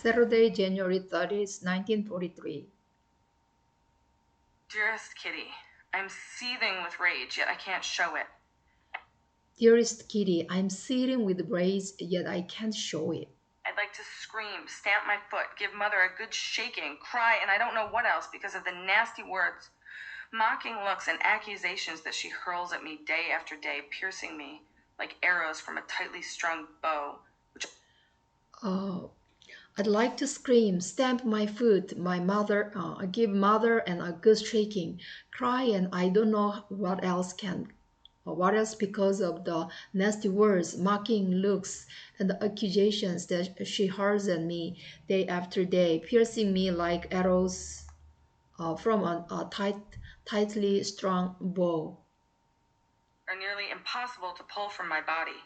Saturday, January 30th, 1943. Dearest Kitty, I'm seething with rage, yet I can't show it. Dearest Kitty, I'm seething with rage, yet I can't show it. I'd like to scream, stamp my foot, give Mother a good shaking, cry, and I don't know what else because of the nasty words, mocking looks, and accusations that she hurls at me day after day, piercing me like arrows from a tightly strung bow. I'd like to scream, stamp my foot, give Mother and a good shaking, cry, and I don't know what else because of the nasty words, mocking looks, and the accusations that she hurls at me day after day, piercing me like arrows from a tightly strung bow. Are nearly impossible to pull from my body.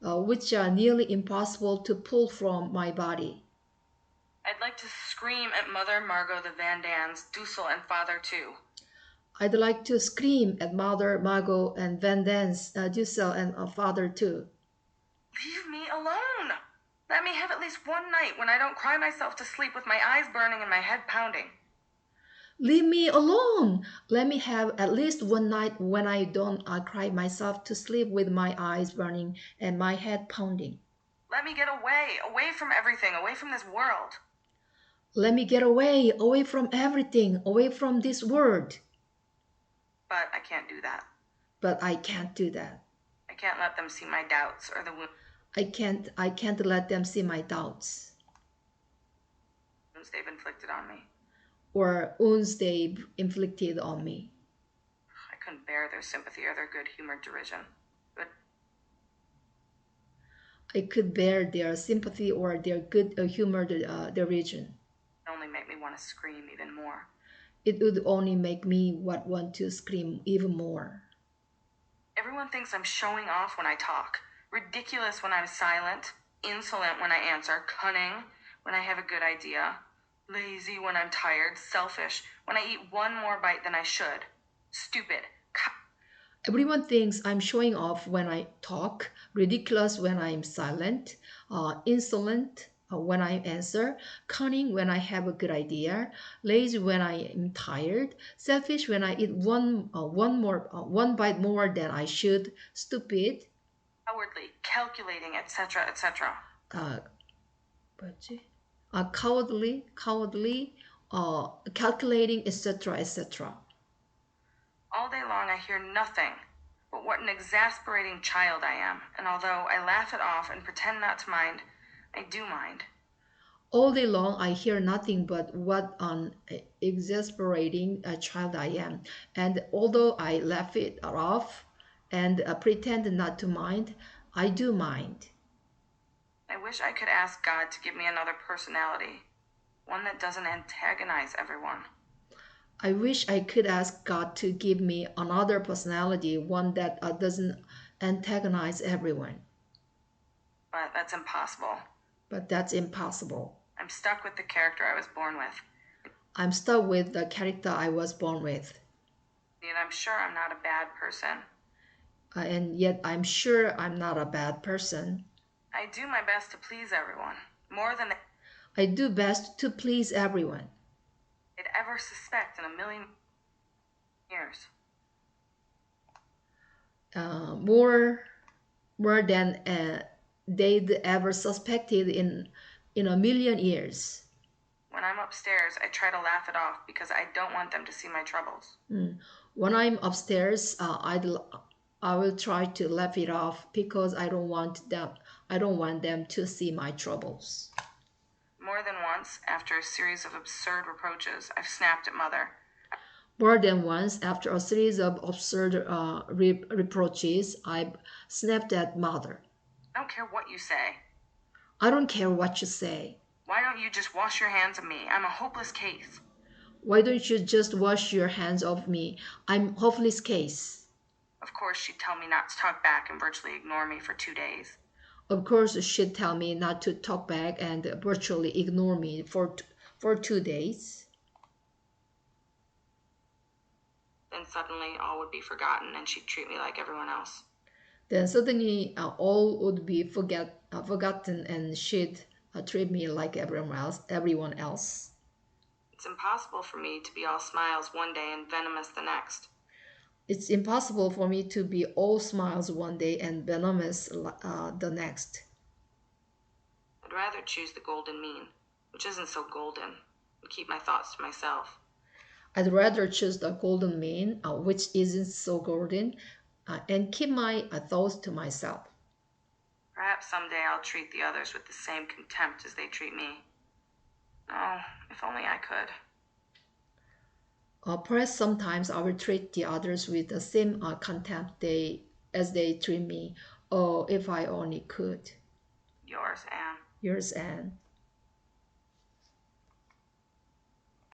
Which are nearly impossible to pull from my body. I'd like to scream at Mother, Margot, the Van Dans, Dussel, and Father too. I'd like to scream at Mother, Margot, and Van Dans, Dussel, and Father too. Leave me alone! Let me have at least one night when I don't cry myself to sleep with my eyes burning and my head pounding. Leave me alone! Let me have at least one night when I don't cry myself to sleep with my eyes burning and my head pounding. Let me get away from everything, away from this world. Let me get away from everything, away from this world. But I can't do that. I can't let them see my doubts or the wounds. I can't let them see my doubts. They've inflicted on me. Or wounds they've inflicted on me. I couldn't bear their sympathy or their good-humored derision. I could bear their sympathy or their good-humored derision. It only make me want to scream even more. It would only make me want to scream even more. Everyone thinks I'm showing off when I talk, ridiculous when I'm silent, insolent when I answer, cunning when I have a good idea, lazy when I'm tired, selfish when I eat one more bite than I should, stupid. Everyone thinks I'm showing off when I talk, ridiculous when I'm silent, insolent when I answer, cunning when I have a good idea, lazy when I am tired, selfish when I eat one bite more than I should, stupid, cowardly, calculating, etc., etc. Cowardly, calculating, etc., etc. All day long I hear nothing but what an exasperating child I am, and although I laugh it off and pretend not to mind, I do mind. All day long I hear nothing but what an exasperating child I am, and although I laugh it off and pretend not to mind, I do mind. I wish I could ask God to give me another personality, one that doesn't antagonize everyone. I wish I could ask God to give me another personality, one that doesn't antagonize everyone. But that's impossible. I'm stuck with the character I was born with. I'm stuck with the character I was born with. And I'm sure I'm not a bad person. And yet I'm sure I'm not a bad person. I do my best to please everyone, more than I do best to please everyone. I'd ever suspect in a million years. More than they'd ever suspected in a million years. When I'm upstairs, I try to laugh it off because I don't want them to see my troubles. When I'm upstairs, I will try to laugh it off because I don't want them to see my troubles. More than once, after a series of absurd reproaches, I've snapped at Mother. More than once, after a series of absurd reproaches, I've snapped at Mother. I don't care what you say. I don't care what you say. Why don't you just wash your hands of me? I'm a hopeless case. Why don't you just wash your hands of me? I'm a hopeless case. Of course, she'd tell me not to talk back and virtually ignore me for 2 days. Of course, she'd tell me not to talk back and virtually ignore me for 2 days. Then suddenly all would be forgotten and she'd treat me like everyone else. Then suddenly all would be forgotten and she'd treat me like everyone else. It's impossible for me to be all smiles one day and venomous the next. It's impossible for me to be all smiles one day and venomous the next. I'd rather choose the golden mean, which isn't so golden, and keep my thoughts to myself. I'd rather choose the golden mean, which isn't so golden, and keep my thoughts to myself. Perhaps someday I'll treat the others with the same contempt as they treat me. Oh, if only I could. Perhaps sometimes I will treat the others with the same contempt as they treat me. Oh, if I only could. Yours, Anne. Yours, Anne.